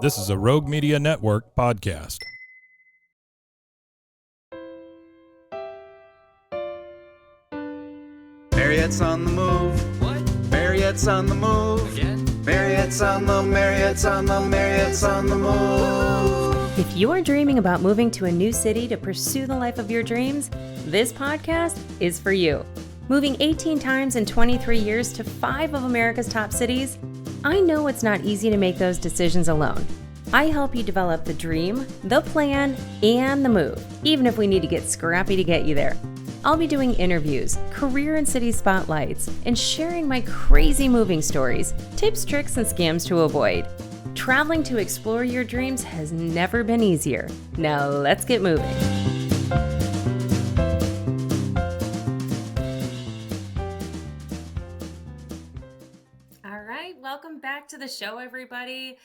This is a Rogue Media Network podcast. Marriott's on the move. What? Marriott's on the move. Again? Marriott's on the move. If you're dreaming about moving to a new city to pursue the life of your dreams, this podcast is for you. Moving 18 times in 23 years to 5 of America's top cities, I know it's not easy to make those decisions alone. I help you develop the dream, the plan, and the move, even if we need to get scrappy to get you there. I'll be doing interviews, career and city spotlights, and sharing my crazy moving stories, tips, tricks, and scams to avoid. Traveling to explore your dreams has never been easier. Now let's get moving. All right, welcome back to the show, everybody.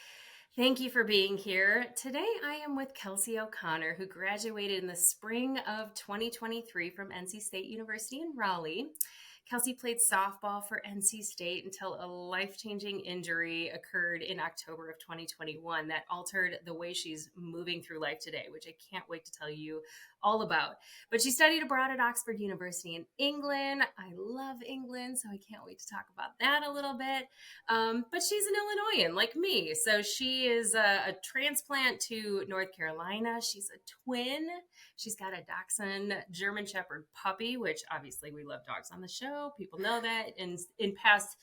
Thank you for being here. Today I am with Kelsey O'Connor, who graduated in the spring of 2023 from NC State University in Raleigh. Kelsey played softball for NC State until a life-changing injury occurred in October of 2021 that altered the way she's moving through life today, which I can't wait to tell you all about. But she studied abroad at Oxford University in England. I love England, so I can't wait to talk about that a little bit. But she's an Illinoisan like me. So she is a transplant to North Carolina. She's a twin. She's got a Dachshund German Shepherd puppy, which obviously we love dogs on the show. People know that. And in past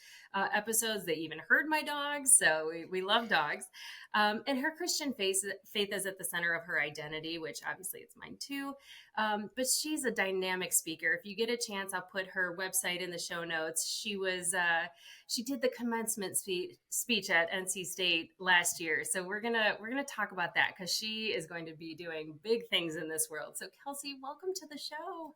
episodes, they even heard my dogs. So we love dogs. And her Christian faith is at the center of her identity, which obviously it's mine too. But she's a dynamic speaker. If you get a chance, I'll put her website in the show notes. She did the commencement speech at NC State last year. So we're gonna talk about that because she is going to be doing big things in this world. So Kelsey, welcome to the show.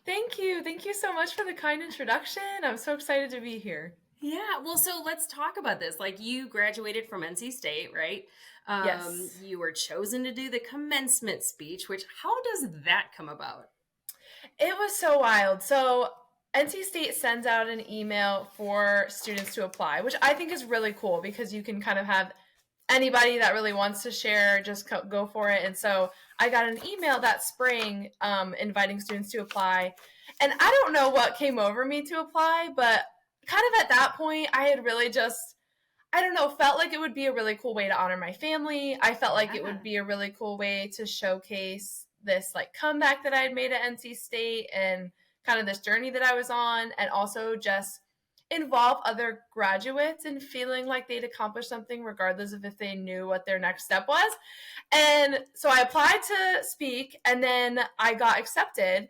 Thank you. Thank you so much for the kind introduction. I'm so excited to be here. Yeah, well, so let's talk about this. Like, you graduated from NC State, right? Yes. You were chosen to do the commencement speech, which, how does that come about? It was so wild. So NC State sends out an email for students to apply, which I think is really cool because you can kind of have anybody that really wants to share, just go for it. And so I got an email that spring inviting students to apply. And I don't know what came over me to apply, but kind of at that point, I had really just, I don't know, felt like it would be a really cool way to honor my family. I felt like it would be a really cool way to showcase this like comeback that I had made at NC State and kind of this journey that I was on, and also just involve other graduates in feeling like they'd accomplished something regardless of if they knew what their next step was. And so I applied to speak, and then I got accepted,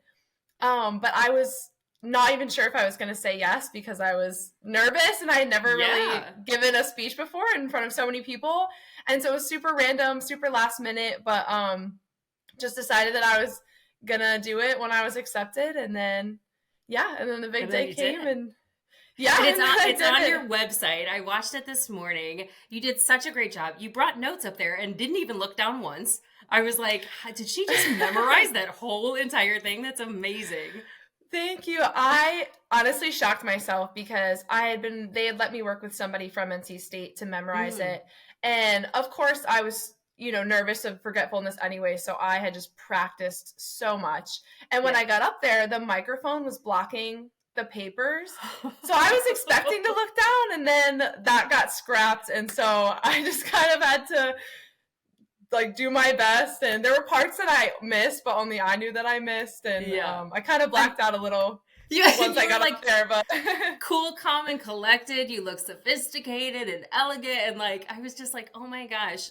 but I was not even sure if I was going to say yes because I was nervous and I had never really given a speech before in front of so many people. And so it was super random, super last minute, but just decided that I was going to do it when I was accepted. And then, the big day came and it's on your website. I watched it this morning. You did such a great job. You brought notes up there and didn't even look down once. I was like, did she just memorize that whole entire thing? That's amazing. Thank you. I honestly shocked myself because they had let me work with somebody from NC State to memorize it. And of course I was, nervous of forgetfulness anyway. So I had just practiced so much. And when I got up there, the microphone was blocking the papers. So I was expecting to look down, and then that got scrapped. And so I just kind of had to do my best, and there were parts that I missed, but only I knew that I missed, and I kind of blacked out a little once I got up there, but cool, calm, and collected. You look sophisticated and elegant, and I was just like, oh my gosh,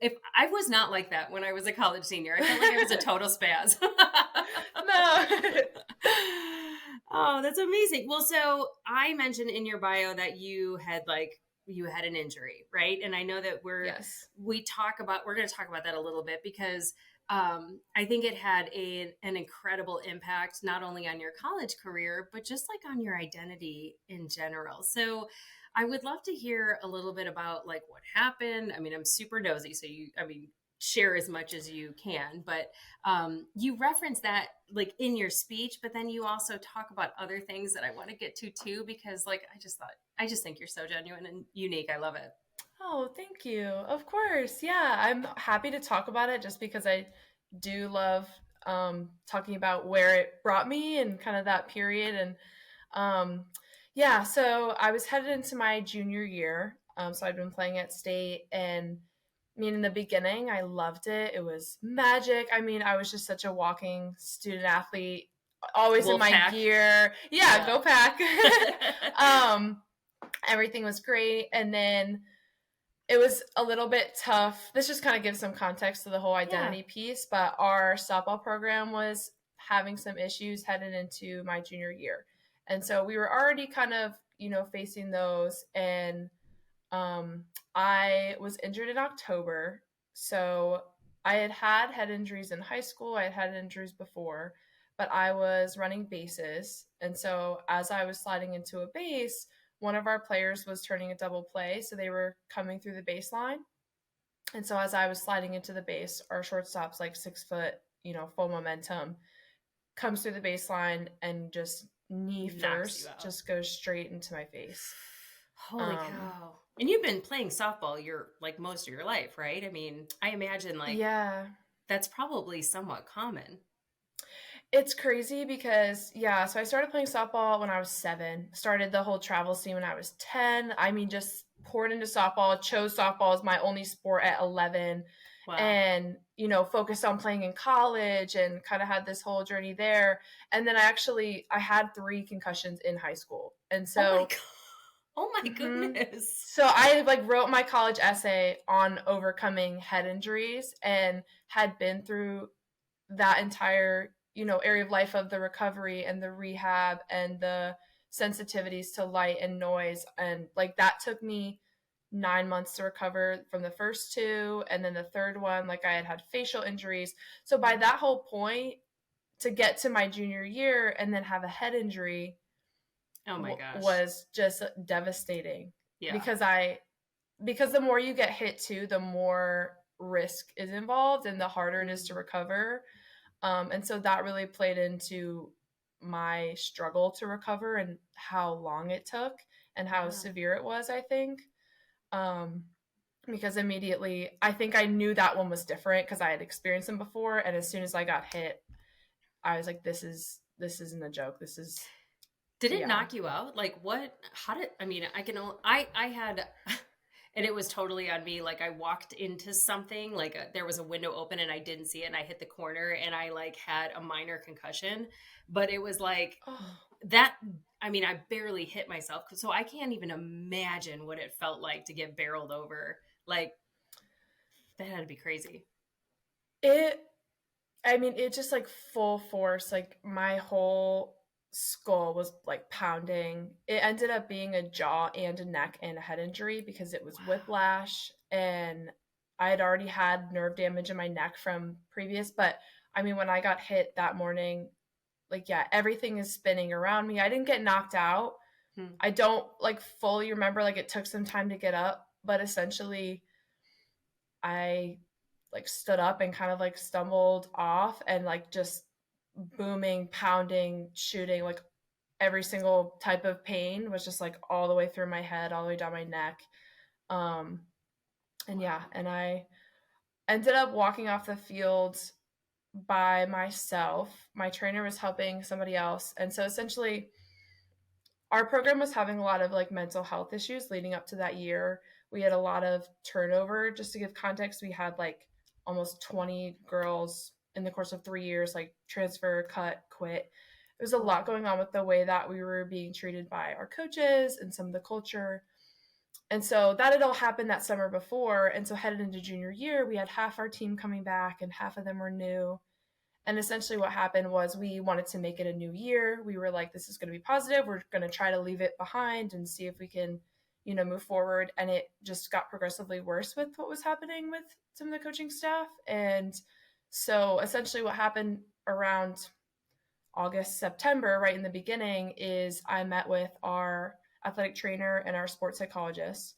if I was not like that when I was a college senior, I felt like I was a total spaz. No. Oh, that's amazing. Well, so I mentioned in your bio that you had an injury, right? And I know that we're going to talk about that a little bit because I think it had an incredible impact, not only on your college career, but just on your identity in general. So I would love to hear a little bit about what happened. I mean, I'm super nosy. So share as much as you can, but you reference that in your speech, but then you also talk about other things that I want to get to too, because I just think you're so genuine and unique. I love it. Oh, thank you. Of course. Yeah, I'm happy to talk about it just because I do love talking about where it brought me and kind of that period. And um, yeah, so I was headed into my junior year. So I'd been playing at state, and I mean, in the beginning, I loved it. It was magic. I mean, I was just such a walking student athlete, always in Wolf my pack. gear. Yeah, Yeah. go pack. um, Everything was great. And then it was a little bit tough. This just kind of gives some context to the whole identity piece, but our softball program was having some issues headed into my junior year. And so we were already kind of, facing those. And I was injured in October. So I had had head injuries in high school, I had had injuries before, but I was running bases. And so as I was sliding into a base, one of our players was turning a double play. So they were coming through the baseline. And so as I was sliding into the base, our shortstop's like 6 foot, full momentum, comes through the baseline and just knee Knocks you first, out. just goes straight into my face. Holy cow. And you've been playing softball most of your life, right? I mean, I imagine Yeah. that's probably somewhat common. It's crazy because, so I started playing softball when I was 7, started the whole travel scene when I was 10. I mean, just poured into softball, chose softball as my only sport at 11, Wow. and, focused on playing in college and kind of had this whole journey there. And then I had 3 concussions in high school. And so, oh my goodness. So I wrote my college essay on overcoming head injuries and had been through that entire, area of life of the recovery and the rehab and the sensitivities to light and noise. And that took me 9 months to recover from the first 2. And then the third one, I had facial injuries. So by that whole point, to get to my junior year and then have a head injury, oh my gosh, was just devastating. Yeah. Because the more you get hit too, the more risk is involved and the harder it is to recover. And so that really played into my struggle to recover and how long it took and how severe it was, I think. Because immediately, I think I knew that one was different because I had experienced them before. And as soon as I got hit, I was like, this isn't a joke. Did it knock you out? I had, and it was totally on me. I walked into something, there was a window open and I didn't see it and I hit the corner and I had a minor concussion, but it was that. I mean, I barely hit myself. So I can't even imagine what it felt like to get barreled over. That had to be crazy. It just full force, my whole skull was pounding. It ended up being a jaw and a neck and a head injury because it was whiplash, and I had already had nerve damage in my neck from previous. But I mean, when I got hit that morning, everything is spinning around me. I didn't get knocked out. I don't fully remember, it took some time to get up, but essentially I stood up and kind of stumbled off and just booming, pounding, shooting, every single type of pain was just all the way through my head, all the way down my neck. And I ended up walking off the field by myself. My trainer was helping somebody else. And so essentially our program was having a lot of mental health issues leading up to that year. We had a lot of turnover. Just to give context, we had almost 20 girls in the course of 3 years, transfer, cut, quit. There was a lot going on with the way that we were being treated by our coaches and some of the culture. And so that had all happened that summer before. And so headed into junior year, we had half our team coming back and half of them were new. And essentially what happened was we wanted to make it a new year. We were like, this is going to be positive. We're going to try to leave it behind and see if we can, move forward. And it just got progressively worse with what was happening with some of the coaching staff. And so essentially what happened around August, September, right in the beginning, is I met with our athletic trainer and our sports psychologist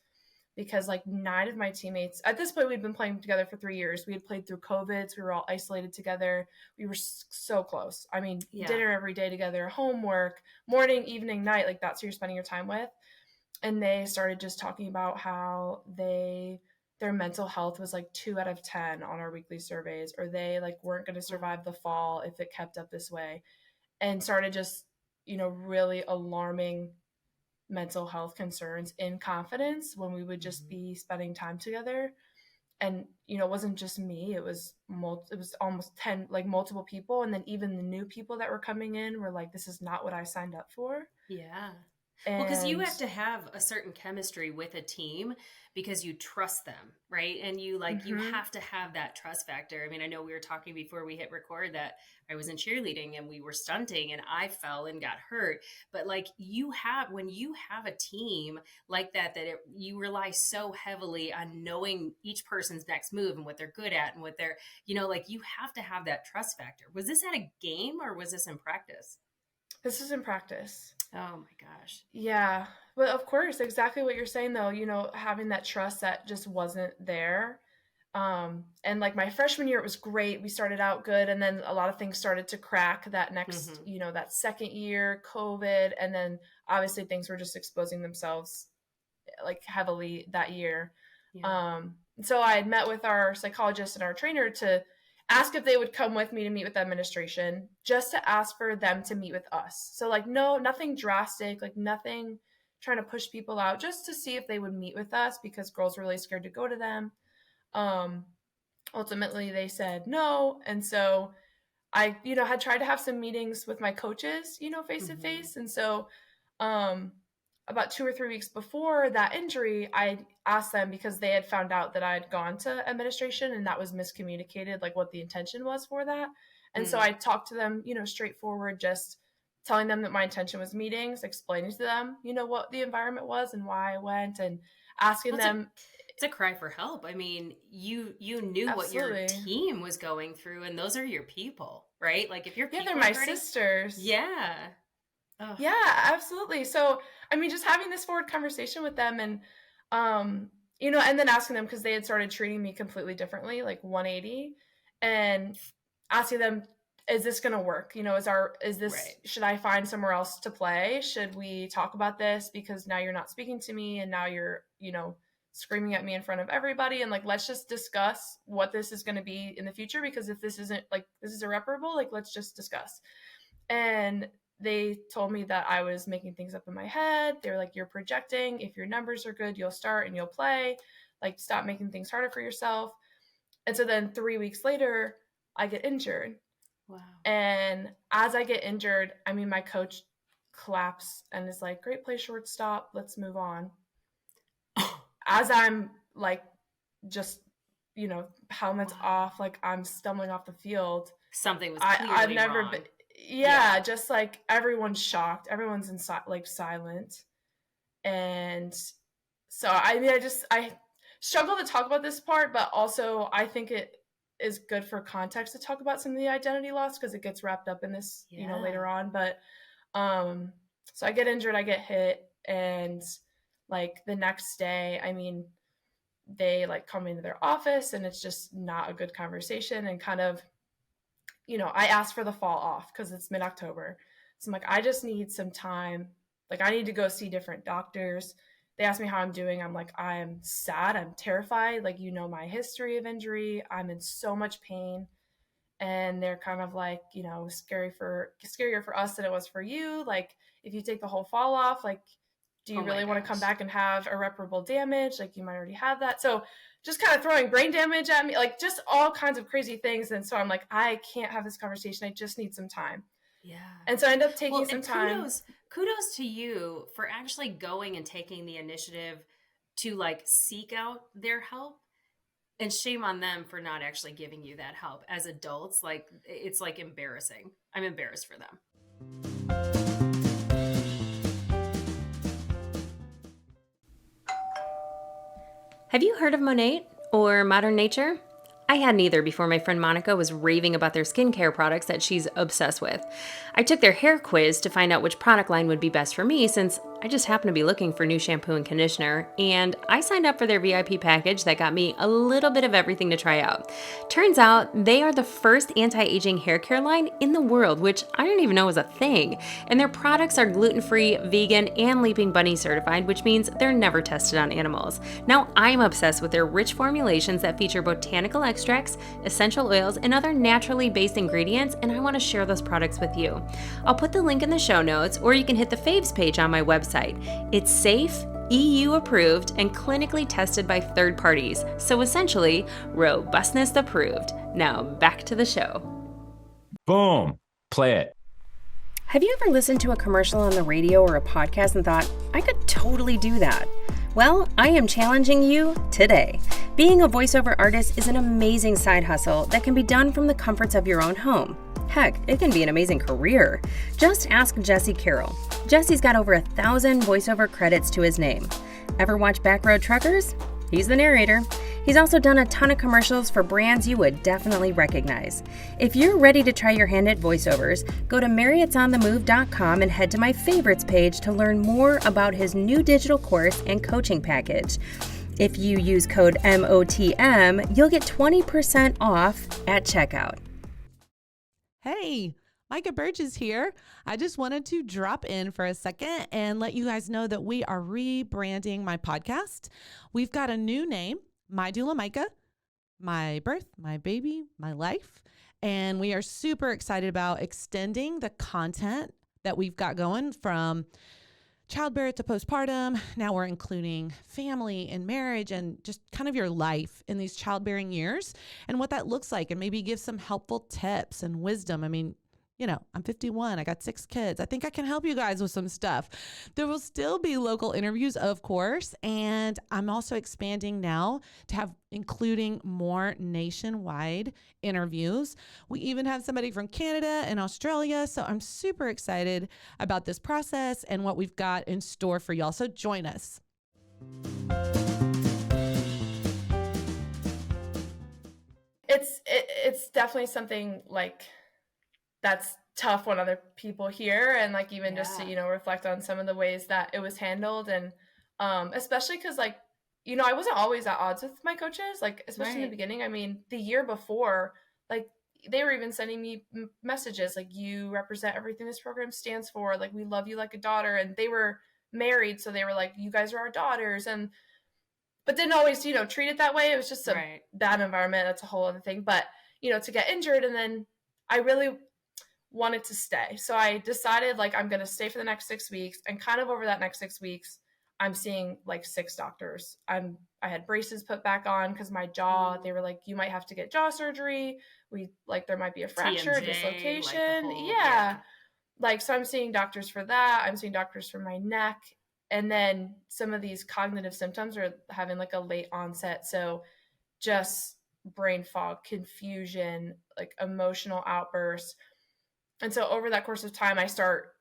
because 9 of my teammates, at this point, we'd been playing together for 3 years. We had played through COVID, so we were all isolated together. We were so close. I mean, dinner every day together, homework, morning, evening, night, that's who you're spending your time with. and they started just talking about how their mental health was like 2 out of 10 on our weekly surveys, or they like weren't going to survive the fall if it kept up this way, and started just, really alarming mental health concerns in confidence when we would just be spending time together. And it wasn't just me, it was almost 10, like multiple people, and then even the new people that were coming in were like, this is not what I signed up for. Yeah. And Well, because you have to have a certain chemistry with a team because you trust them, right? And you you have to have that trust factor. I mean, I know we were talking before we hit record that I was in cheerleading and we were stunting and I fell and got hurt. But when you have a team like that, you rely so heavily on knowing each person's next move and what they're good at and what they're, you have to have that trust factor. Was this at a game or was this in practice? This is in practice. Oh my gosh. Yeah. But of course, exactly what you're saying though, having that trust that just wasn't there. And like my freshman year, it was great. We started out good. And then a lot of things started to crack that next, that second year, COVID. And then obviously things were just exposing themselves like heavily that year. Yeah. So I had met with our psychologist and our trainer to ask if they would come with me to meet with the administration, just to ask for them to meet with us. So like, no, nothing drastic, like nothing trying to push people out, just to see if they would meet with us because girls were really scared to go to them. Ultimately they said no. And so I, had tried to have some meetings with my coaches, face to face. And so, about 2 or 3 weeks before that injury, I asked them because they had found out that I had gone to administration and that was miscommunicated, like what the intention was for that. And so I talked to them, straightforward, just telling them that my intention was meetings, explaining to them, what the environment was and why I went, and asking them. It's a cry for help. I mean, you knew Absolutely. what your team was going through, and those are your people, right? Like if your people they're my sisters. Yeah. Oh. Yeah, absolutely. So, I mean, just having this forward conversation with them and, and then asking them because they had started treating me completely differently, like 180, and asking them, is this going to work? Should I find somewhere else to play? Should we talk about this? Because now you're not speaking to me and now you're, screaming at me in front of everybody. And like, let's just discuss what this is going to be in the future. Because if this isn't this is irreparable, let's just discuss. And they told me that I was making things up in my head. They were like, you're projecting. If your numbers are good, you'll start and you'll play. Like, stop making things harder for yourself. And so then 3 weeks later, I get injured. Wow. And as I get injured, my coach claps and is like, great play, shortstop. Let's move on. As I'm just, helmets off, I'm stumbling off the field. Something was clearly I've never wrong. Yeah, just everyone's shocked. Everyone's in silent. And so, I struggle to talk about this part, but also I think it is good for context to talk about some of the identity loss because it gets wrapped up in this, later on. But, so I get injured, I get hit, and the next day, they come into their office and it's just not a good conversation and kind of, I asked for the fall off because it's mid-October. So I'm like, I just need some time. I need to go see different doctors. They asked me how I'm doing. I'm like, I'm sad. I'm terrified. My history of injury. I'm in so much pain. And they're kind of scarier for us than it was for you. If you take the whole fall off, do you really want to come back and have irreparable damage? You might already have that. So just kind of throwing brain damage at me, just all kinds of crazy things. And so I'm like, I can't have this conversation. I just need some time. Yeah. And so I end up taking some time. Kudos to you for actually going and taking the initiative to seek out their help, and shame on them for not actually giving you that help. As adults, it's embarrassing. I'm embarrassed for them. Have you heard of Monat or Modern Nature? I hadn't either before my friend Monica was raving about their skincare products that she's obsessed with. I took their hair quiz to find out which product line would be best for me since I just happened to be looking for new shampoo and conditioner, and I signed up for their VIP package that got me a little bit of everything to try out. Turns out they are the first anti-aging hair care line in the world, which I didn't even know was a thing. And their products are gluten-free, vegan, and Leaping Bunny certified, which means they're never tested on animals. Now I'm obsessed with their rich formulations that feature botanical extracts, essential oils, and other naturally based ingredients, and I want to share those products with you. I'll put the link in the show notes, or you can hit the faves page on my website. It's safe, EU approved, and clinically tested by third parties, so essentially, robustness approved. Now back to the show. Boom. Play it. Have you ever listened to a commercial on the radio or a podcast and thought, I could totally do that? Well, I am challenging you today. Being a voiceover artist is an amazing side hustle that can be done from the comforts of your own home. Heck, it can be an amazing career. Just ask Jesse Carroll. Jesse's got over 1,000 voiceover credits to his name. Ever watch Backroad Truckers? He's the narrator. He's also done a ton of commercials for brands you would definitely recognize. If you're ready to try your hand at voiceovers, go to marriottsonthemove.com and head to my favorites page to learn more about his new digital course and coaching package. If you use code MOTM, you'll get 20% off at checkout. Hey, Micah Burgess here. I just wanted to drop in for a second and let you guys know that we are rebranding my podcast. We've got a new name, My Doula Micah, my birth, my baby, my life. And we are super excited about extending the content that we've got going from childbirth to postpartum. Now we're including family and marriage and just kind of your life in these childbearing years and what that looks like, and maybe give some helpful tips and wisdom. I mean, you know, I'm 51. I got 6 kids. I think I can help you guys with some stuff. There will still be local interviews, of course. And I'm also expanding now to have including more nationwide interviews. We even have somebody from Canada and Australia. So I'm super excited about this process and what we've got in store for y'all. So join us. It's definitely something like that's tough when other people hear, and like even just to, you know, reflect on some of the ways that it was handled. And especially because, like, you know, I wasn't always at odds with my coaches, like especially in the beginning. I mean, the year before, like they were even sending me messages like, you represent everything this program stands for, like we love you like a daughter. And they were married, so they were like, you guys are our daughters. And but didn't always, you know, treat it that way. It was just a bad environment. That's a whole other thing. But, you know, to get injured, and then I really wanted to stay. So I decided, like, I'm going to stay for the next 6 weeks. And kind of over that next 6 weeks, I'm seeing like 6 doctors. I had braces put back on because my jaw, they were like, you might have to get jaw surgery. There might be a fracture, TMJ, dislocation. Like like, so I'm seeing doctors for that. I'm seeing doctors for my neck. And then some of these cognitive symptoms are having like a late onset. So just brain fog, confusion, like emotional outbursts. And so over that course of time, I start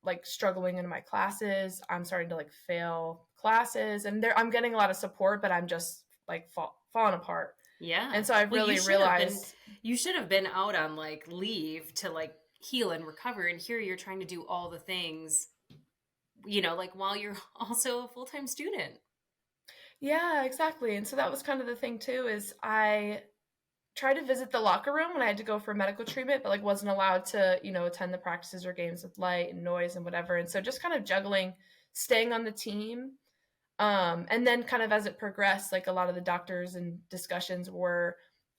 like struggling in my classes. I'm starting to like fail classes, and I'm getting a lot of support, but I'm just like falling apart. Yeah. And so I really realized you should have been out on like leave to like heal and recover. And here you're trying to do all the things, you know, like while you're also a full-time student. Yeah, exactly. And so that was kind of the thing too, is I tried to visit the locker room when I had to go for medical treatment, but like wasn't allowed to, you know, attend the practices or games with light and noise and whatever. And so just kind of juggling, staying on the team. And then kind of as it progressed, like a lot of the doctors and discussions were,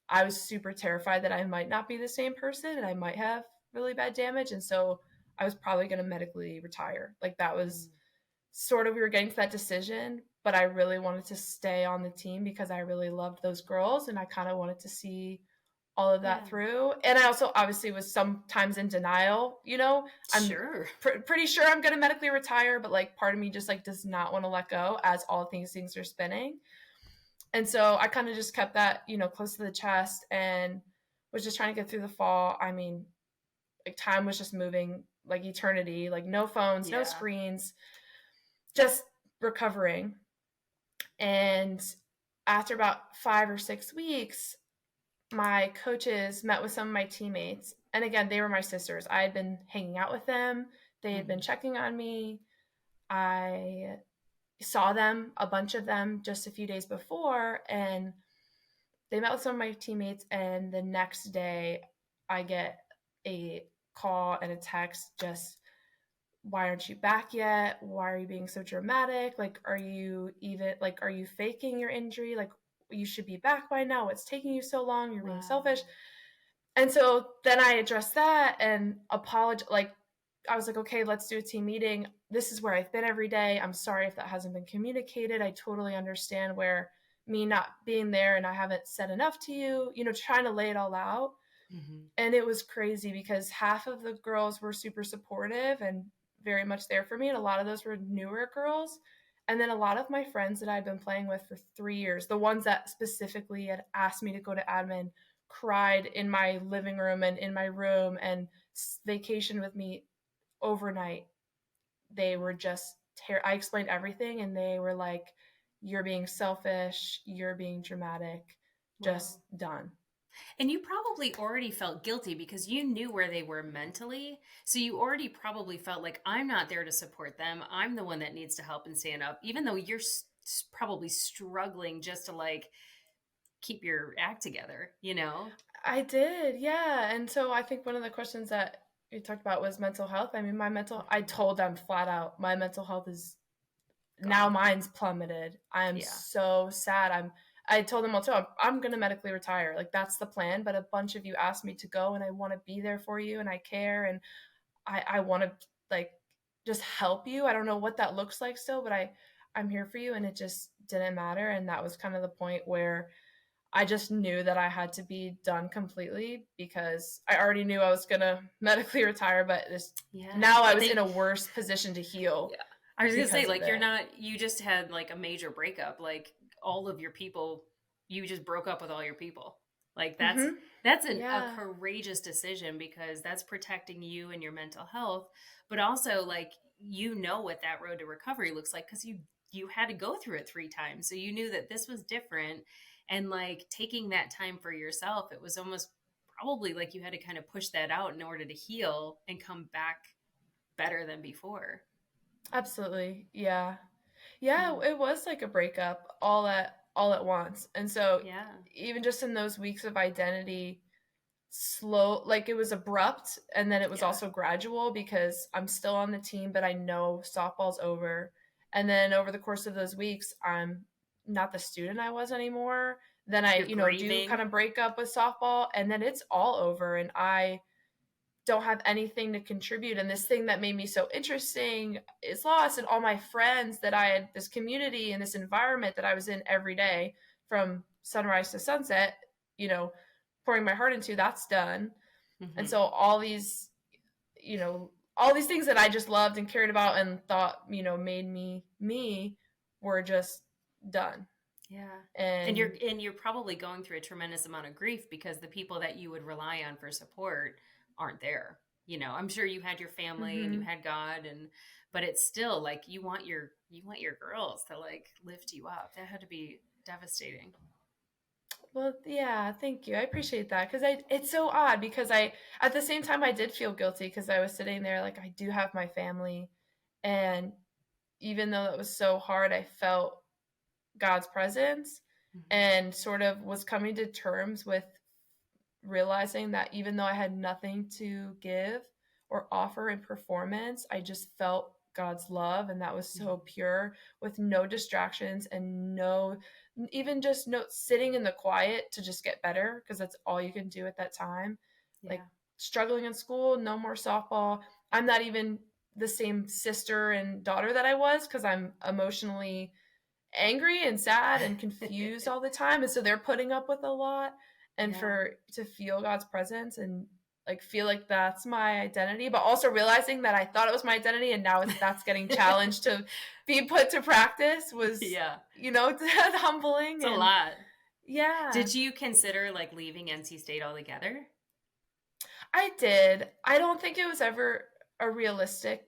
I was super terrified that I might not be the same person and I might have really bad damage. And so I was probably going to medically retire. Like that was sort of, we were getting to that decision, but I really wanted to stay on the team because I really loved those girls and I kind of wanted to see all of that through. And I also obviously was sometimes in denial, you know, I'm pretty sure I'm going to medically retire, but like part of me just like does not want to let go as all these things are spinning. And so I kind of just kept that, you know, close to the chest and was just trying to get through the fall. I mean, like time was just moving like eternity, like no phones, no screens, just recovering. And after about 5 or 6 weeks, my coaches met with some of my teammates. And again, they were my sisters. I had been hanging out with them. They had been checking on me. I saw them, a bunch of them, just a few days before, and they met with some of my teammates. And the next day, I get a call and a text just, why aren't you back yet? Why are you being so dramatic? Like, are you faking your injury? Like, you should be back by now. What's taking you so long? You're being selfish. And so then I addressed that and apologized. Like, I was like, okay, let's do a team meeting. This is where I've been every day. I'm sorry if that hasn't been communicated. I totally understand where me not being there and I haven't said enough to you, trying to lay it all out. Mm-hmm. And it was crazy because half of the girls were super supportive and very much there for me. And a lot of those were newer girls. And then a lot of my friends that I'd been playing with for 3 years, the ones that specifically had asked me to go to admin, cried in my living room and in my room and vacationed with me overnight. They were just I explained everything and they were like, you're being selfish, you're being dramatic, just done. And you probably already felt guilty because you knew where they were mentally. So you already probably felt like, I'm not there to support them. I'm the one that needs to help and stand up, even though you're probably struggling just to like keep your act together, I did, yeah. And so I think one of the questions that you talked about was mental health. I mean, I told them flat out, my mental health is now mine's plummeted. I'm so sad. I told them also, I'm going to medically retire. Like, that's the plan. But a bunch of you asked me to go and I want to be there for you and I care. And I want to like just help you. I don't know what that looks like still, but I'm here for you. And it just didn't matter. And that was kind of the point where I just knew that I had to be done completely because I already knew I was going to medically retire, but now I was in a worse position to heal. Yeah. I was going to say, like, you just had like a major breakup, like all of your people, you just broke up with all your people. Like that's a courageous decision because that's protecting you and your mental health, but also like, what that road to recovery looks like because you had to go through it 3 times. So you knew that this was different. And like taking that time for yourself, it was almost probably like you had to kind of push that out in order to heal and come back better than before. Absolutely. Yeah. Yeah. It was like a breakup all at once. And so even just in those weeks of identity, like it was abrupt. And then it was also gradual because I'm still on the team, but I know softball's over. And then over the course of those weeks, I'm not the student I was anymore. Then I, do kind of break up with softball and then it's all over and I don't have anything to contribute. And this thing that made me so interesting is lost. And all my friends that I had, this community and this environment that I was in every day from sunrise to sunset, pouring my heart into, that's done. Mm-hmm. And so all these things that I just loved and cared about and thought, made me were just done. Yeah. And you're probably going through a tremendous amount of grief because the people that you would rely on for support aren't there. I'm sure you had your family and you had God but it's still like you want your girls to like lift you up. That had to be devastating. Well, yeah, thank you. I appreciate that because it's so odd because at the same time I did feel guilty because I was sitting there like I do have my family, and even though it was so hard, I felt God's presence and sort of was coming to terms with realizing that even though I had nothing to give or offer in performance, I just felt God's love. And that was so pure with no distractions and sitting in the quiet to just get better because that's all you can do at that time. Yeah. Like struggling in school, no more softball. I'm not even the same sister and daughter that I was because I'm emotionally angry and sad and confused all the time. And so they're putting up with a lot. And to feel God's presence and like feel like that's my identity, but also realizing that I thought it was my identity and now that's getting challenged to be put to practice was, humbling. It's a lot. Yeah. Did you consider like leaving NC State altogether? I did. I don't think it was ever a realistic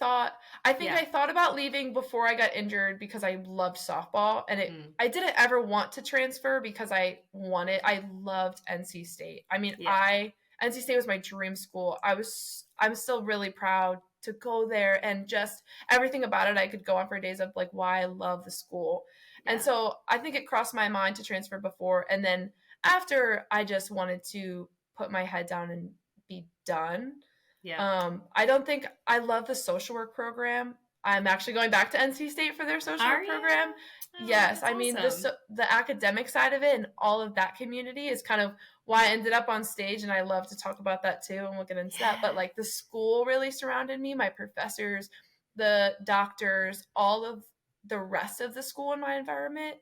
thought. I think I thought about leaving before I got injured because I loved softball and I didn't ever want to transfer because I loved NC State. I mean, NC State was my dream school. I'm still really proud to go there, and just everything about it. I could go on for days of like why I love the school. Yeah. And so I think it crossed my mind to transfer before. And then after, I just wanted to put my head down and be done. Yeah. I don't think I love the social work program. I'm actually going back to NC State for their social Are work you? program. Oh, Yes, that's I mean awesome. the academic side of it and all of that community is kind of why I ended up on stage, and I love to talk about that too, and we'll get into that. But Yeah. like the school really surrounded me, my professors, the doctors, all of the rest of the school and my environment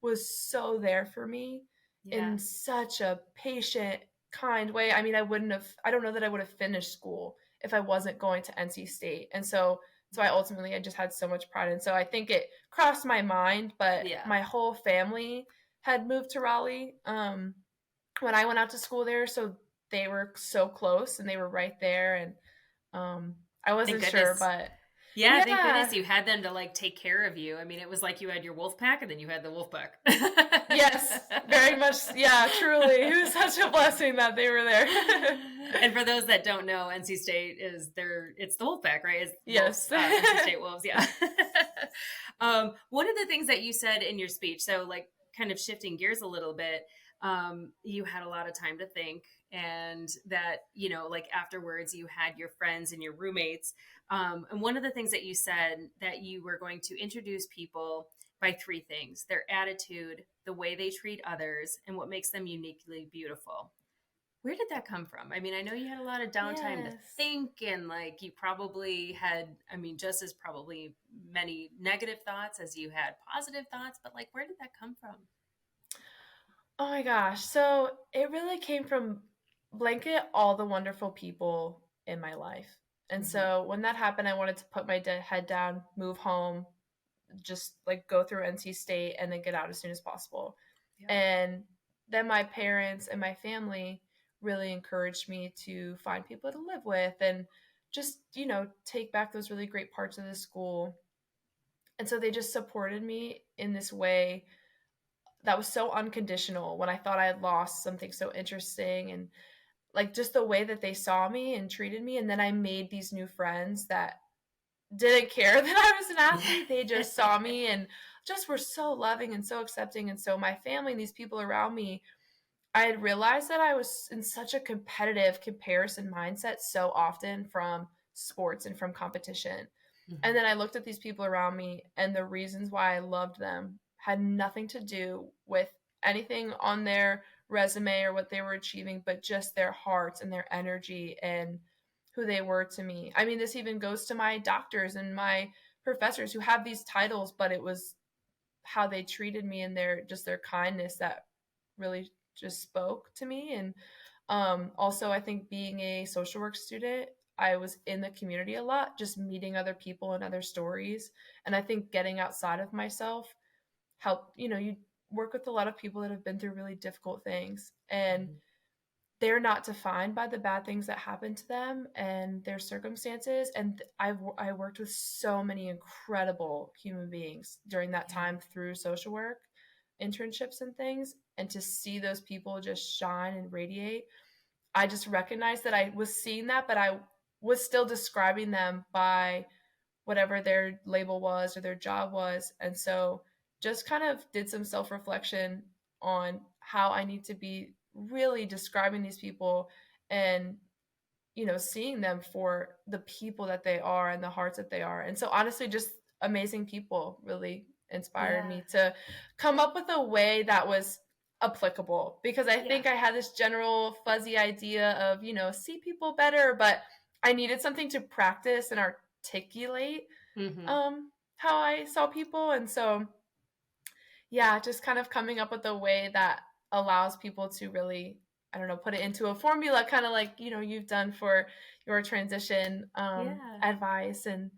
was so there for me Yeah. in such a patient, kind way. I mean, I don't know that I would have finished school if I wasn't going to NC State. And so I just had so much pride. And so I think it crossed my mind, but Yeah. my whole family had moved to Raleigh when I went out to school there. So they were so close and they were right there. And I wasn't Thank sure, goodness. but Yeah, thank yeah. goodness you had them to like take care of you. I mean, it was like you had your wolf pack and then you had the wolf pack. Yes, very much. Yeah, truly. It was such a blessing that they were there. And for those that don't know, NC State it's the wolf pack, right? It's Yes. Wolves, NC State Wolves, yeah. One of the things that you said in your speech, so like kind of shifting gears a little bit, you had a lot of time to think, and that, like afterwards you had your friends and your roommates. And one of the things that you said, that you were going to introduce people by three things: their attitude, the way they treat others, and what makes them uniquely beautiful. Where did that come from? I mean, I know you had a lot of downtime to Yes. think, and like you probably had, I mean, just as probably many negative thoughts as you had positive thoughts, but like, where did that come from? Oh my gosh. So it really came from blanket all the wonderful people in my life. And so when that happened, I wanted to put my head down, move home, just like go through NC State and then get out as soon as possible. Yeah. And then my parents and my family really encouraged me to find people to live with and just, take back those really great parts of the school. And so they just supported me in this way that was so unconditional when I thought I had lost something so interesting, and like just the way that they saw me and treated me. And then I made these new friends that didn't care that I was an athlete. They just saw me and just were so loving and so accepting. And so my family and these people around me, I had realized that I was in such a competitive comparison mindset so often from sports and from competition. And then I looked at these people around me, and the reasons why I loved them had nothing to do with anything on their resume or what they were achieving, but just their hearts and their energy and who they were to me. I mean, this even goes to my doctors and my professors who have these titles, but it was how they treated me and their kindness that really just spoke to me. And also, I think being a social work student, I was in the community a lot, just meeting other people and other stories. And I think getting outside of myself helped. You work with a lot of people that have been through really difficult things, and they're not defined by the bad things that happen to them and their circumstances. And I worked with so many incredible human beings during that time through social work internships and things. And to see those people just shine and radiate, I just recognized that I was seeing that, but I was still describing them by whatever their label was or their job was. And so just kind of did some self-reflection on how I need to be really describing these people and, seeing them for the people that they are and the hearts that they are. And so honestly, just amazing people really inspired me to come up with a way that was applicable, because I think I had this general fuzzy idea of, see people better, but I needed something to practice and articulate how I saw people. And so, just kind of coming up with a way that allows people to really, I don't know, put it into a formula, kind of like, you've done for your transition advice. And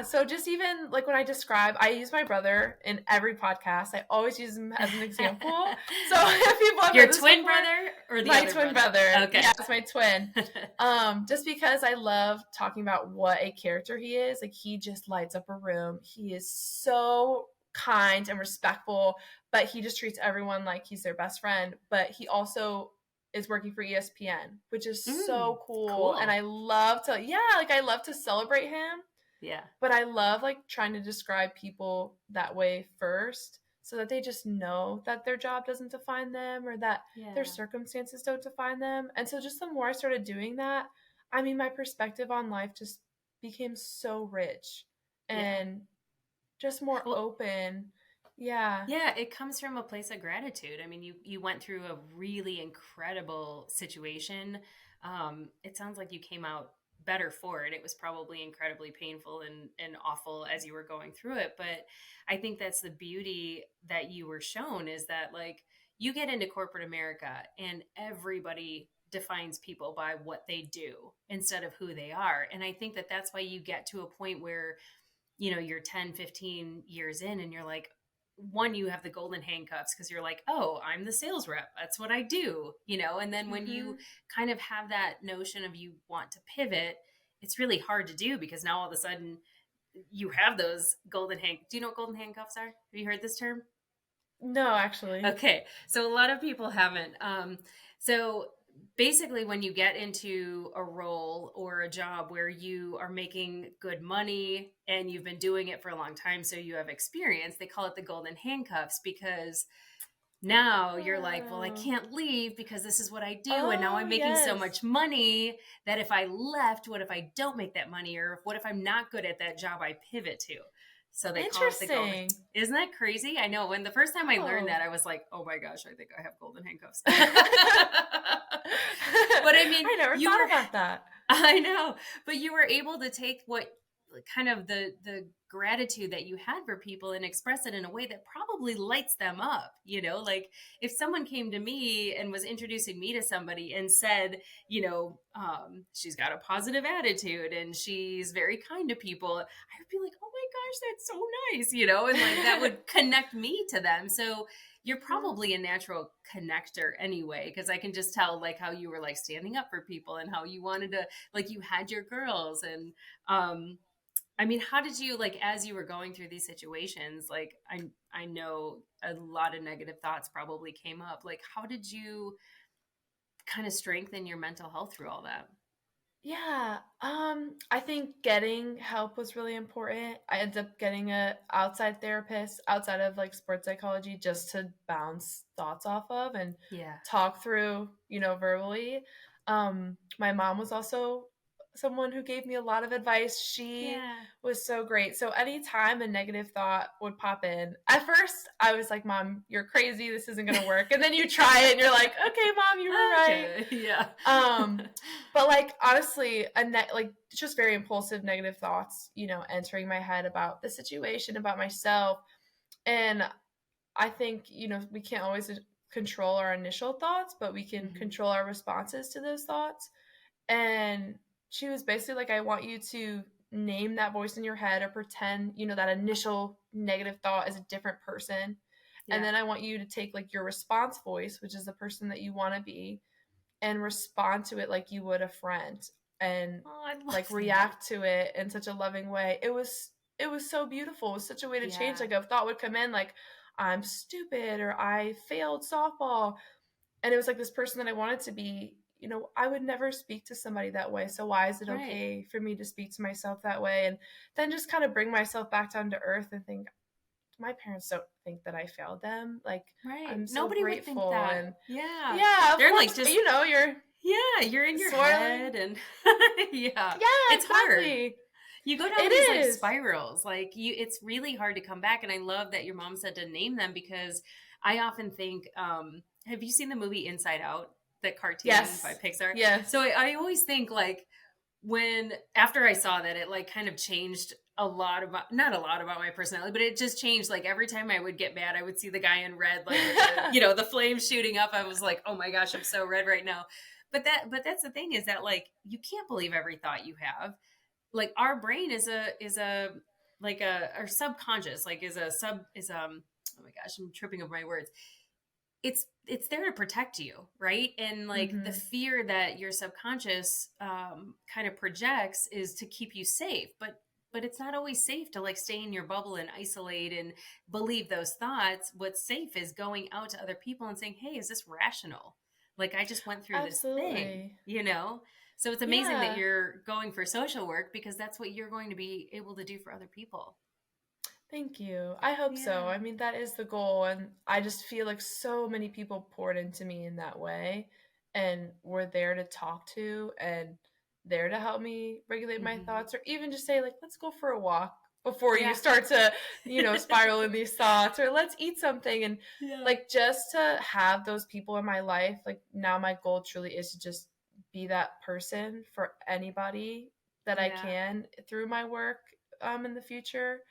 so just even like when I use my brother in every podcast. I always use him as an example. So if people have your twin brother or my twin brother. Okay. Yeah, it's my twin. Just because I love talking about what a character he is. Like, he just lights up a room. He is so kind and respectful, but he just treats everyone like he's their best friend. But he also is working for ESPN, which is Mm, so cool. cool. And I love to, I love to celebrate him, Yeah. but I love like trying to describe people that way first so that they just know that their job doesn't define them or that Yeah. their circumstances don't define them. And so just the more I started doing that, I mean, my perspective on life just became so rich and just more Well, open. Yeah. Yeah, it comes from a place of gratitude. I mean, you went through a really incredible situation. It sounds like you came out better for it. It was probably incredibly painful and awful as you were going through it. But I think that's the beauty that you were shown is that like you get into corporate America and everybody defines people by what they do instead of who they are. And I think that that's why you get to a point where, you're 10, 15 years in and you're like, one, you have the golden handcuffs because you're like, oh, I'm the sales rep. That's what I do, and then when you kind of have that notion of you want to pivot, it's really hard to do because now all of a sudden you have those golden handcuffs. Do you know what golden handcuffs are? Have you heard this term? No, actually. Okay. So a lot of people haven't. So basically when you get into a role or a job where you are making good money and you've been doing it for a long time, so you have experience, they call it the golden handcuffs because now you're like, well, I can't leave because this is what I do. And now I'm making so much money that if I left, what if I don't make that money? Or what if I'm not good at that job I pivot to? So they call it the golden. Isn't that crazy? I know. When the first time I learned that, I was like, oh my gosh, I think I have golden handcuffs. But I mean, I never thought about that. I know. But you were able to take what kind of the gratitude that you had for people and express it in a way that probably lights them up. Like if someone came to me and was introducing me to somebody and said, she's got a positive attitude and she's very kind to people, I would be like, oh my gosh, that's so nice, and like that would connect me to them. So you're probably a natural connector anyway, because I can just tell like how you were like standing up for people and how you wanted to, like you had your girls. And I mean, how did you, like, as you were going through these situations, like, I know a lot of negative thoughts probably came up. Like, how did you kind of strengthen your mental health through all that? Yeah, I think getting help was really important. I ended up getting a outside therapist outside of like sports psychology just to bounce thoughts off of and talk through, verbally. My mom was also someone who gave me a lot of advice. She was so great. So anytime a negative thought would pop in, at first I was like, Mom, you're crazy. This isn't going to work. And then you try it and you're like, okay, Mom, you were right. Yeah. But like, honestly, like just very impulsive negative thoughts, entering my head about the situation, about myself. And I think, we can't always control our initial thoughts, but we can control our responses to those thoughts. And she was basically like, I want you to name that voice in your head or pretend, that initial negative thought is a different person. Yeah. And then I want you to take like your response voice, which is the person that you want to be, and respond to it like you would a friend and like react to it in such a loving way. It was so beautiful. It was such a way to change. Like a thought would come in like, I'm stupid or I failed softball. And it was like this person that I wanted to be, I would never speak to somebody that way. So why is it okay for me to speak to myself that way? And then just kind of bring myself back down to earth and think, my parents don't think that I failed them. Like, I'm so Nobody grateful. Would think that. And yeah, they're course, like, just, you're in your swirling. Head and it's hard. You go down these like spirals, like it's really hard to come back. And I love that your mom said to name them because I often think, have you seen the movie Inside Out? That cartoon by Pixar. Yeah. So I always think like after I saw that, it like kind of changed not a lot about my personality, but it just changed. Like every time I would get mad, I would see the guy in red, like, the flames shooting up. I was like, oh my gosh, I'm so red right now. But that's the thing is that like, you can't believe every thought you have. Like our brain is our subconscious, like oh my gosh, I'm tripping over my words. It's there to protect you, right? And like the fear that your subconscious kind of projects is to keep you safe, but it's not always safe to like stay in your bubble and isolate and believe those thoughts. What's safe is going out to other people and saying, hey, is this rational? Like, I just went through this thing, Absolutely. So it's amazing that Yeah. you're going for social work because that's what you're going to be able to do for other people. Thank you. I hope so. Yeah. I mean, that is the goal. And I just feel like so many people poured into me in that way and were there to talk to and there to help me regulate my Hmm. thoughts or even just say, like, let's go for a walk before you Yeah. start to, spiral in these thoughts or let's eat something. And Yeah. like, just to have those people in my life, like, now my goal truly is to just be that person for anybody that I Yeah. can through my work in the future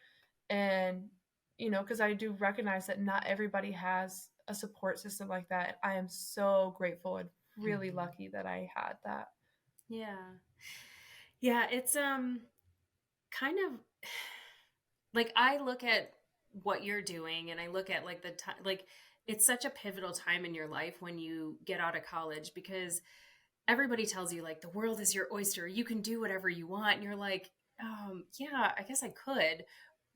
and because I do recognize that not everybody has a support system like that. I am so grateful and really Mhm. lucky that I had that. Yeah. Yeah, it's kind of like I look at what you're doing and I look at like the time, like it's such a pivotal time in your life when you get out of college because everybody tells you like the world is your oyster, you can do whatever you want, and you're like, yeah, I guess I could,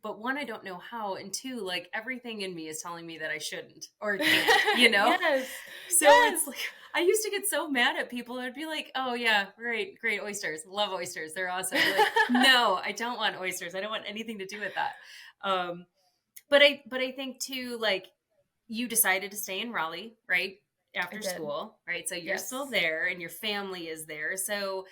but one, I don't know how, and two, like everything in me is telling me that I shouldn't or can't. Yes. So it's Yes. like I used to get so mad at people. I'd be like, oh yeah, great oysters, love oysters, they're awesome. I'd be like, no, I don't want oysters, I don't want anything to do with that. um but I think too, like, you decided to stay in Raleigh, right? I After did. school, right? So you're still Yes. there and your family is there. So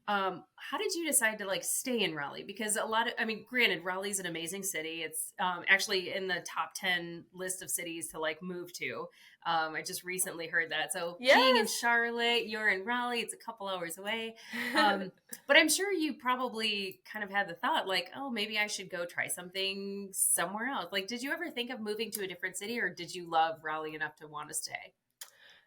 how did you decide to like stay in Raleigh? Because I mean, granted, Raleigh's an amazing city. It's actually in the top 10 list of cities to like move to. I just recently heard that. So being in Yes. Charlotte, you're in Raleigh, it's a couple hours away. But I'm sure you probably kind of had the thought like, oh, maybe I should go try something somewhere else. Like, did you ever think of moving to a different city or did you love Raleigh enough to want to stay?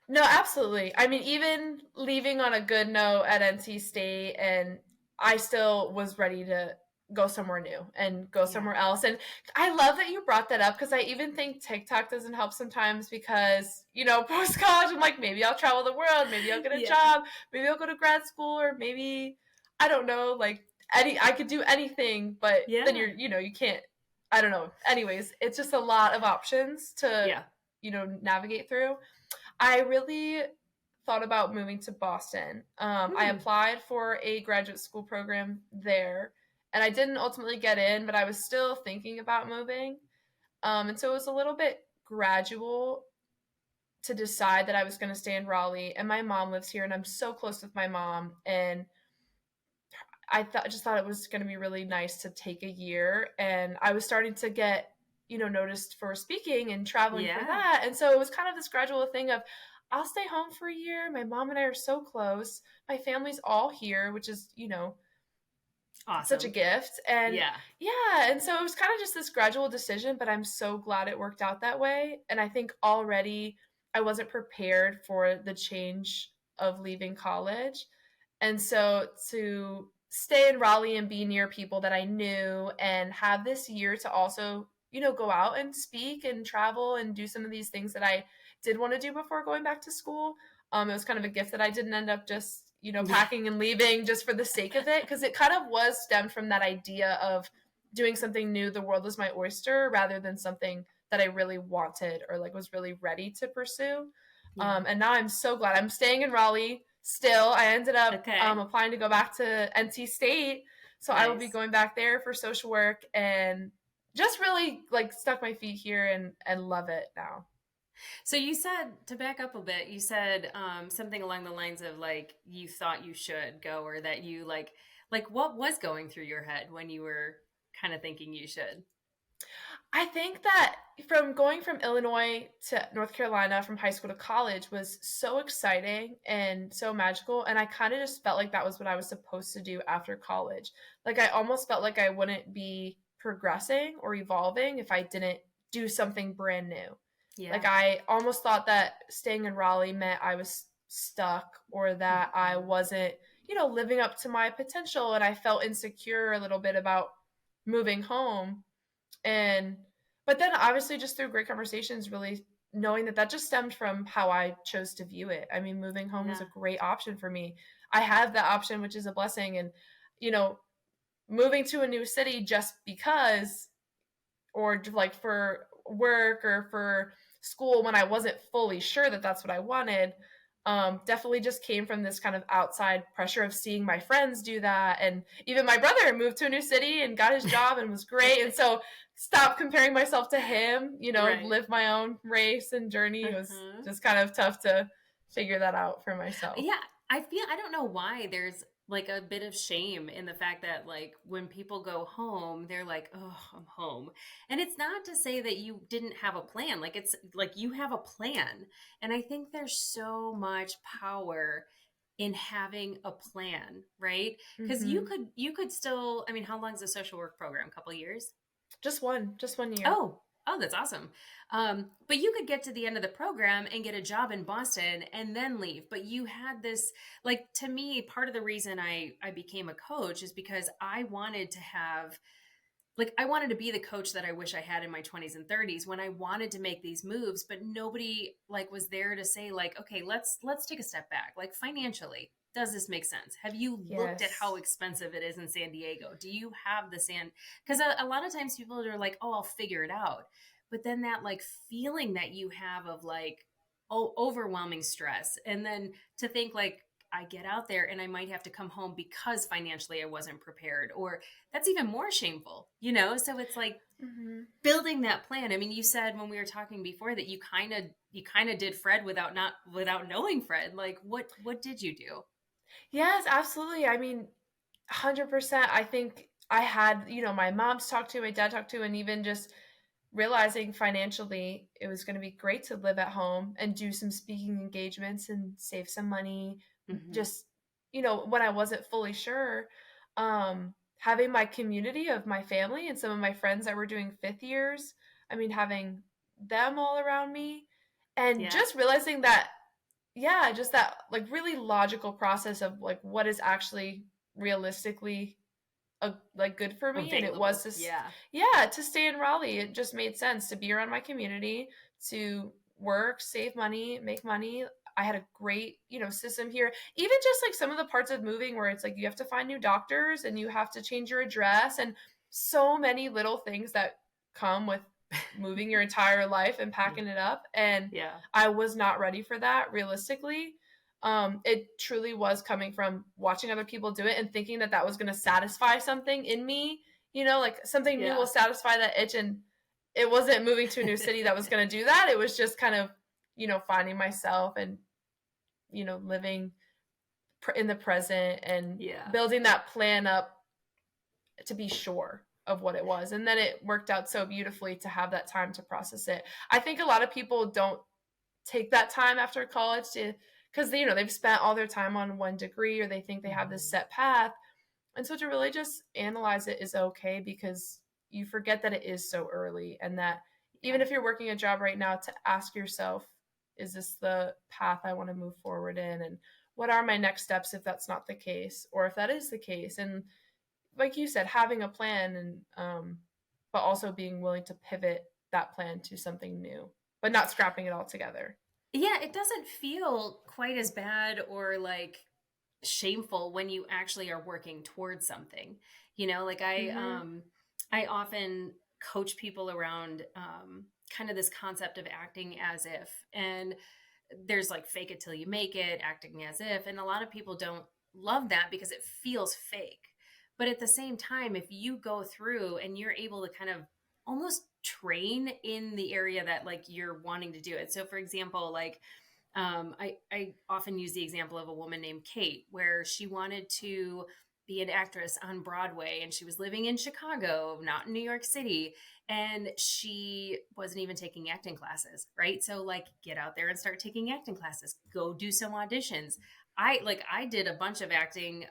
No, absolutely. I mean, even leaving on a good note at NC State, and I still was ready to go somewhere new and go Yeah. somewhere else. And I love that you brought that up because I even think TikTok doesn't help sometimes because, post college, I'm like, maybe I'll travel the world, maybe I'll get a Yeah. job, maybe I'll go to grad school, or maybe, I don't know, like, I could do anything, but then Yeah. you can't, I don't know. Anyways, it's just a lot of options to, Yeah. navigate through. I really thought about moving to Boston. I Hmm. applied for a graduate school program there, and I didn't ultimately get in, but I was still thinking about moving. And so it was a little bit gradual to decide that I was going to stay in Raleigh. And my mom lives here, and I'm so close with my mom. And just thought it was going to be really nice to take a year. And I was starting to get noticed for speaking and traveling for Yeah. that. And so it was kind of this gradual thing of I'll stay home for a year. My mom and I are so close. My family's all here, which is, such a Awesome. gift. And Yeah. yeah, and so it was kind of just this gradual decision, but I'm so glad it worked out that way. And I think already I wasn't prepared for the change of leaving college. And so to stay in Raleigh and be near people that I knew and have this year to also, go out and speak and travel and do some of these things that I did want to do before going back to school. It was kind of a gift that I didn't end up just, Yeah. packing and leaving just for the sake of it, because it kind of was stemmed from that idea of doing something new, the world is my oyster, rather than something that I really wanted or like was really ready to pursue. Yeah. And now I'm so glad I'm staying in Raleigh still. I ended up Okay. applying to go back to NC State. So I will be Nice. going back there for social work and just really like stuck my feet here and love it now. So you said, to back up a bit, you said something along the lines of like you thought you should go, or that you like what was going through your head when you were kind of thinking you should? I think that from going from Illinois to North Carolina from high school to college was so exciting and so magical. And I kind of just felt like that was what I was supposed to do after college. Like I almost felt like I wouldn't be progressing or evolving if I didn't do something brand new. Like Yeah. I almost thought that staying in Raleigh meant I was stuck or that I Mhm. wasn't, living up to my potential. And I felt insecure a little bit about moving home and but then obviously just through great conversations, really knowing that just stemmed from how I chose to view it. I mean, moving home was a Yeah. great option for me. I have that option, which is a blessing. And, you know, moving to a new city just because, or like for work or for school when I wasn't fully sure that that's what I wanted, definitely just came from this kind of outside pressure of seeing my friends do that. And even my brother moved to a new city and got his job and was great. And so stop comparing myself to him, Right. live my own race and journey. It was Uh-huh. just kind of tough to figure that out for myself. Yeah, I don't know why there's like a bit of shame in the fact that like when people go home, they're like, "Oh, I'm home." And it's not to say that you didn't have a plan. Like it's like you have a plan. And I think there's so much power in having a plan, right? Because Hmm. you could still, I mean, how long is a social work program? A couple years? Just one year. Oh, that's awesome. But you could get to the end of the program and get a job in Boston and then leave. But you had this, like, to me, part of the reason I became a coach is because I wanted to have, like, I wanted to be the coach that I wish I had in my 20s and 30s when I wanted to make these moves, but nobody like was there to say like, okay, let's take a step back. Like financially, does this make sense? Have you looked at how Yes. expensive it is in San Diego? Do you have the sand? Because a lot of times people are like, oh, I'll figure it out. But then that like feeling that you have of like, oh, overwhelming stress. And then to think like, I get out there and I might have to come home because financially I wasn't prepared, or that's even more shameful, you know? So it's like Hmm. building that plan. I mean, you said when we were talking before that you kind of did Fred without knowing Fred. Like what did you do? Yes, absolutely. I mean, 100%. I think I had, my mom's talked to, my dad talked to, and even just realizing financially it was going to be great to live at home and do some speaking engagements and save some money. Hmm. Just, when I wasn't fully sure, having my community of my family and some of my friends that were doing fifth years, I mean, having them all around me and Yeah. just realizing that, yeah, just that like really logical process of like what is actually realistically like good for me, and it was Available. this, Yeah. yeah, to stay in Raleigh. It just made sense to be around my community, to work, save money, make money. I had a great, system here. Even just like some of the parts of moving where it's like you have to find new doctors and you have to change your address and so many little things that come with moving your entire life and Yeah. packing it up. And Yeah. I was not ready for that realistically. It truly was coming from watching other people do it and thinking that that was going to satisfy something in me, like something new will Yeah. satisfy that itch. And it wasn't moving to a new city that was going to do that. It was just kind of, finding myself and, living in the present and Yeah. building that plan up to be sure of what it was. And then it worked out so beautifully to have that time to process it. I think a lot of people don't take that time after college to, because they've spent all their time on one degree or they think they have this Mhm. set path. And so to really just analyze it is okay, because you forget that it is so early, and that Yeah. even if you're working a job right now, to ask yourself, is this the path I want to move forward in? And what are my next steps if that's not the case, or if that is the case? And like you said, having a plan, and but also being willing to pivot that plan to something new, but not scrapping it all together. Yeah, it doesn't feel quite as bad or like shameful when you actually are working towards something. You know, like Hmm. I often coach people around kind of this concept of acting as if. And there's like fake it till you make it, acting as if, and a lot of people don't love that because it feels fake. But at the same time, if you go through and you're able to kind of almost train in the area that like you're wanting to do it. So for example, like I often use the example of a woman named Kate, where she wanted to be an actress on Broadway and she was living in Chicago, not in New York City. And she wasn't even taking acting classes, right? So, like, get out there and start taking acting classes, go do some auditions. I did a bunch of acting.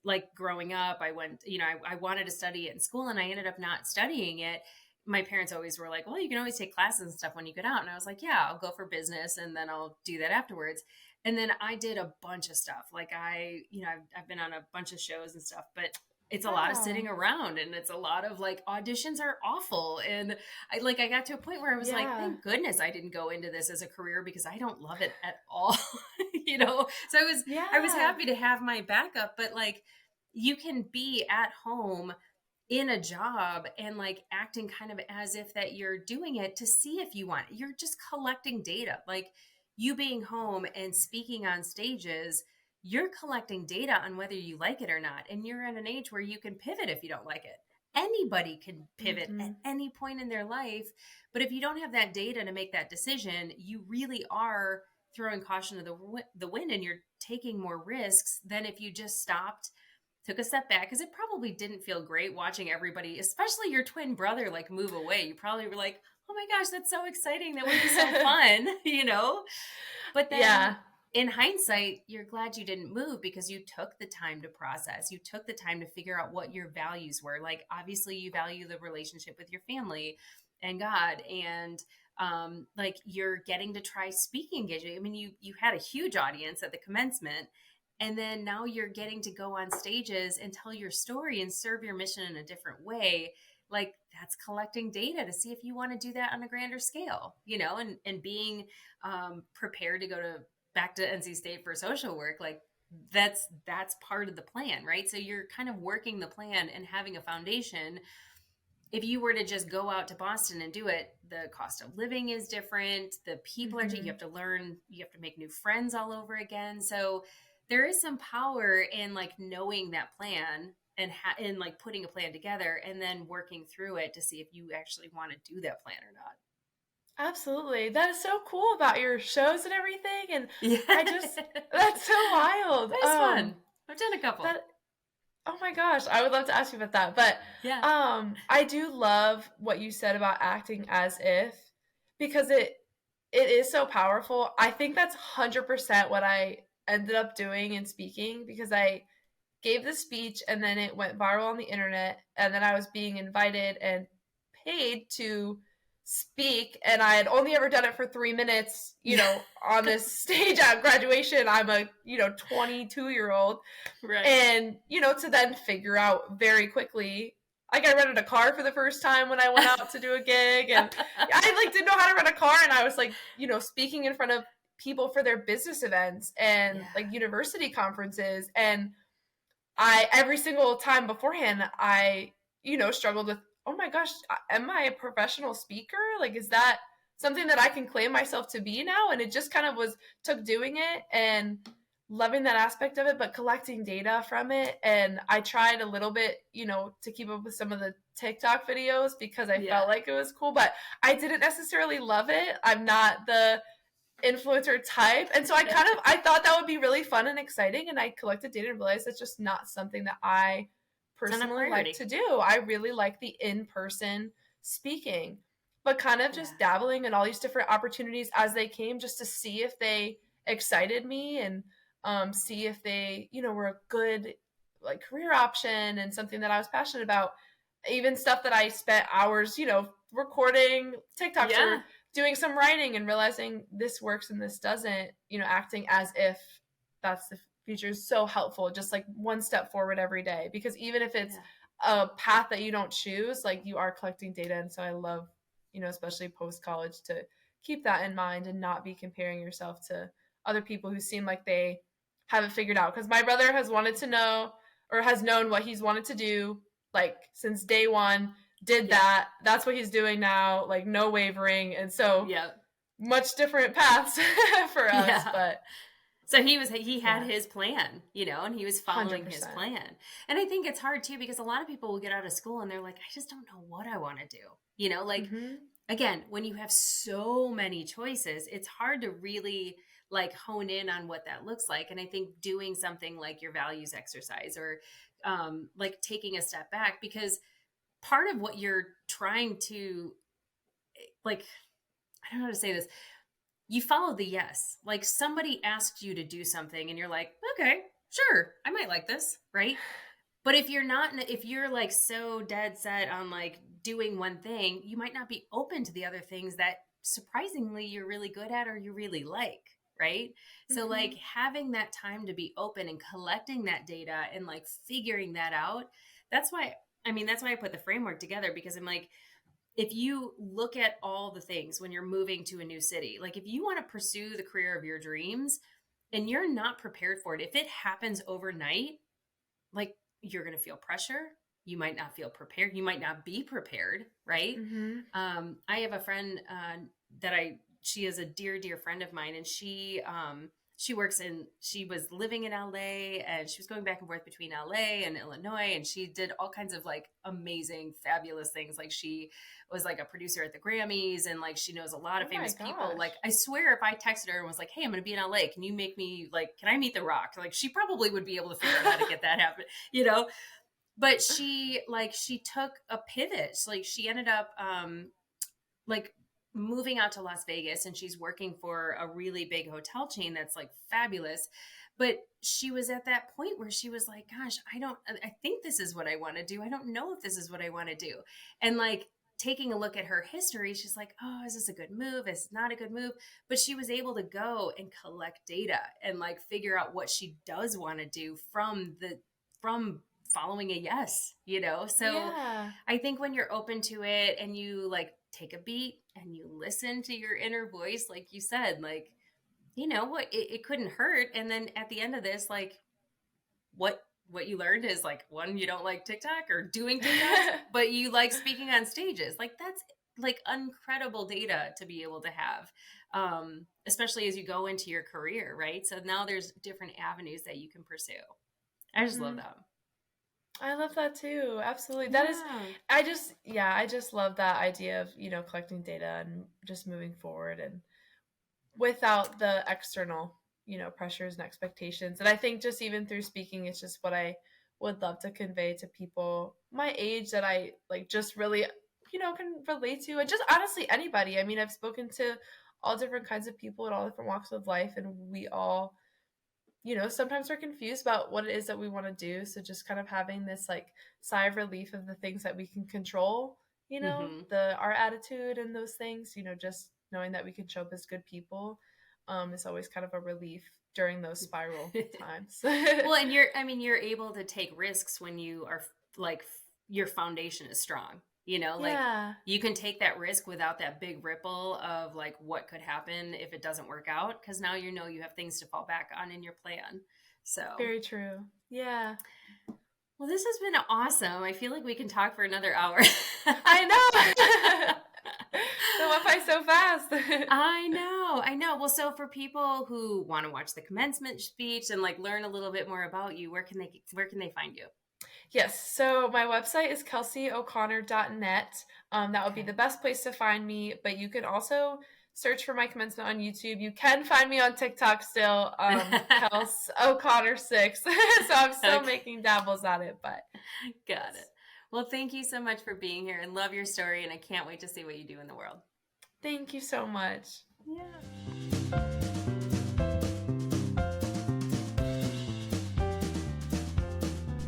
Like growing up, I went, I wanted to study it in school and I ended up not studying it. My parents always were like, well, you can always take classes and stuff when you get out. And I was like, yeah, I'll go for business and then I'll do that afterwards. And then I did a bunch of stuff. Like I've been on a bunch of shows and stuff, but it's a lot of sitting Wow. around and it's a lot of like auditions are awful. And I got to a point where I was like, Yeah. thank goodness I didn't go into this as a career because I don't love it at all. So I was Yeah. happy to have my backup, but like you can be at home in a job and like acting kind of as if that you're doing it to see if you want it. You're just collecting data. Like you being home and speaking on stages, you're collecting data on whether you like it or not. And you're at an age where you can pivot if you don't like it. Anybody can pivot at any point in their life. But if you don't have that data to make that decision, you really are throwing caution to the wind, and you're taking more risks than if you just stopped, took a step back, because it probably didn't feel great watching everybody, especially your twin brother, like move away. You probably were like, oh my gosh, that's so exciting. That would be so fun, you know? But then in hindsight, you're glad you didn't move because you took the time to process. You took the time to figure out what your values were. Like, obviously you value the relationship with your family and God, and like you're getting to try speaking engagement. I mean, you had a huge audience at the commencement, and then now you're getting to go on stages and tell your story and serve your mission in a different way. Like, that's collecting data to see if you want to do that on a grander scale, you know, and being prepared to go back to NC State for social work. Like, that's part of the plan, right? So you're kind of working the plan and having a foundation. If you were to just go out to Boston and do it, the cost of living is different. The people are, you have to learn, you have to make new friends all over again. So there is some power in like knowing that plan and in like putting a plan together and then working through it to see if you actually want to do that plan or not. Absolutely. That is so cool about your shows and everything. And that's so wild. It's fun. I've done a couple. Oh my gosh, I would love to ask you about that. But I do love what you said about acting as if, because it is so powerful. I think that's 100% what I ended up doing in speaking, because I gave the speech and then it went viral on the internet, and then I was being invited and paid to speak, and I had only ever done it for 3 minutes, you know, on this stage at graduation. I'm a 22-year-old, right? And to then figure out very quickly, like, I rented a car for the first time when I went out to do a gig, and I like didn't know how to rent a car, and I was like, speaking in front of people for their business events and like university conferences, and I every single time beforehand I struggled with, oh my gosh, am I a professional speaker? Like, is that something that I can claim myself to be now? And it just kind of took doing it and loving that aspect of it, but collecting data from it. And I tried a little bit, to keep up with some of the TikTok videos because I felt like it was cool, but I didn't necessarily love it. I'm not the influencer type. And so I thought that would be really fun and exciting. And I collected data and realized it's just not something that I personally like to do. I really like the in-person speaking, but kind of just dabbling in all these different opportunities as they came, just to see if they excited me and see if they, were a good like career option and something that I was passionate about. Even stuff that I spent hours, recording TikToks or doing some writing and realizing this works and this doesn't, acting as if that's the future is so helpful. Just like one step forward every day, because even if it's a path that you don't choose, like, you are collecting data. And so I love, especially post-college, to keep that in mind and not be comparing yourself to other people who seem like they haven't figured out. Because my brother has wanted to know, or has known what he's wanted to do, like, since day one, that's what he's doing now, like, no wavering. And so much different paths for us, but so he had his plan, and he was following 100%. His plan. And I think it's hard too, because a lot of people will get out of school and they're like, I just don't know what I want to do. Like, again, when you have so many choices, it's hard to really like hone in on what that looks like. And I think doing something like your values exercise, or like taking a step back, because part of what you're trying to, like, I don't know how to say this. You follow the yes. Like, somebody asked you to do something and you're like, okay, sure, I might like this, right? But if you're like so dead set on like doing one thing, you might not be open to the other things that surprisingly you're really good at or you really like, right? So like having that time to be open and collecting that data and like figuring that out, that's why I put the framework together, because I'm like, if you look at all the things when you're moving to a new city, like if you want to pursue the career of your dreams and you're not prepared for it, if it happens overnight, like, you're going to feel pressure. You might not feel prepared. You might not be prepared. Right. I have a friend that I she is a dear, dear friend of mine, and she was living in LA, and she was going back and forth between LA and Illinois, and she did all kinds of like amazing, fabulous things. Like she was like a producer at the Grammys, and like she knows a lot of famous people. Like I swear, if I texted her and was like, "Hey, I'm going to be in LA. Can you make me like, can I meet The Rock?" Like she probably would be able to figure out how to get that happen, you know? But she took a pivot. Like she ended up like moving out to Las Vegas, and she's working for a really big hotel chain that's like fabulous. But she was at that point where she was like, gosh, I think this is what I want to do. I don't know if this is what I want to do. And like taking a look at her history, she's like, oh, is this a good move? Is this not a good move? But she was able to go and collect data and like figure out what she does want to do from following a yes, you know? So Yeah. I think when you're open to it and you like take a beat and you listen to your inner voice, like you said, like, you know what, it couldn't hurt. And then at the end of this, like what you learned is like, one, you don't like TikTok or doing TikTok, but you like speaking on stages. Like that's like incredible data to be able to have, especially as you go into your career, right? So now there's different avenues that you can pursue. I just love that. I love that too. Absolutely. That is, I just love that idea of, you know, collecting data and just moving forward and without the external, you know, pressures and expectations. And I think just even through speaking, it's just what I would love to convey to people my age that I like just really, you know, can relate to, and just honestly anybody. I mean, I've spoken to all different kinds of people in all different walks of life, and we all, you know, sometimes we're confused about what it is that we want to do. So just kind of having this like sigh of relief of the things that we can control, you know, our attitude and those things, you know, just knowing that we can show up as good people is always kind of a relief during those spiral times. Well, and you're able to take risks when you are like, your foundation is strong. You know, like you can take that risk without that big ripple of like what could happen if it doesn't work out. Cause now you know you have things to fall back on in your plan. So very true. Yeah. Well, this has been awesome. I feel like we can talk for another hour. I know. It went by so fast. I know. Well, so for people who want to watch the commencement speech and like learn a little bit more about you, where can they find you? Yes. So my website is kelseyo'connor.net. That would be the best place to find me, but you can also search for my commencement on YouTube. You can find me on TikTok still, Kelsey O'Connor 6. So I'm still making dabbles at it, but. Got it. Well, thank you so much for being here, and love your story. And I can't wait to see what you do in the world. Thank you so much. Yeah.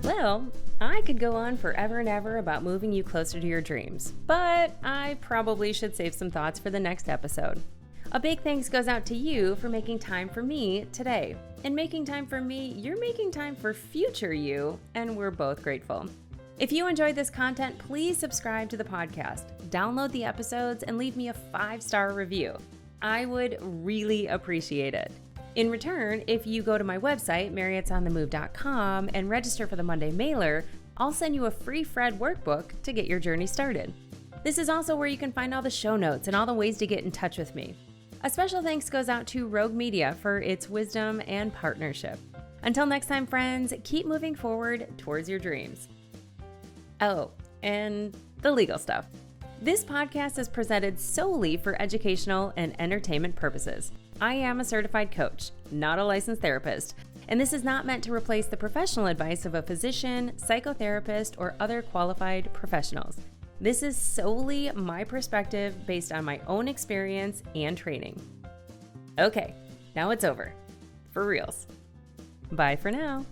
Well, I could go on forever and ever about moving you closer to your dreams, but I probably should save some thoughts for the next episode. A big thanks goes out to you for making time for me today. And making time for me, you're making time for future you, and we're both grateful. If you enjoyed this content, please subscribe to the podcast, download the episodes, and leave me a 5-star review. I would really appreciate it. In return, if you go to my website, marriottsonthemove.com, and register for the Monday mailer, I'll send you a free Fred workbook to get your journey started. This is also where you can find all the show notes and all the ways to get in touch with me. A special thanks goes out to Rogue Media for its wisdom and partnership. Until next time, friends, keep moving forward towards your dreams. Oh, and the legal stuff. This podcast is presented solely for educational and entertainment purposes. I am a certified coach, not a licensed therapist, and this is not meant to replace the professional advice of a physician, psychotherapist, or other qualified professionals. This is solely my perspective based on my own experience and training. Okay, now it's over. For reals. Bye for now.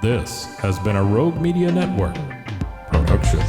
This has been a Rogue Media Network production.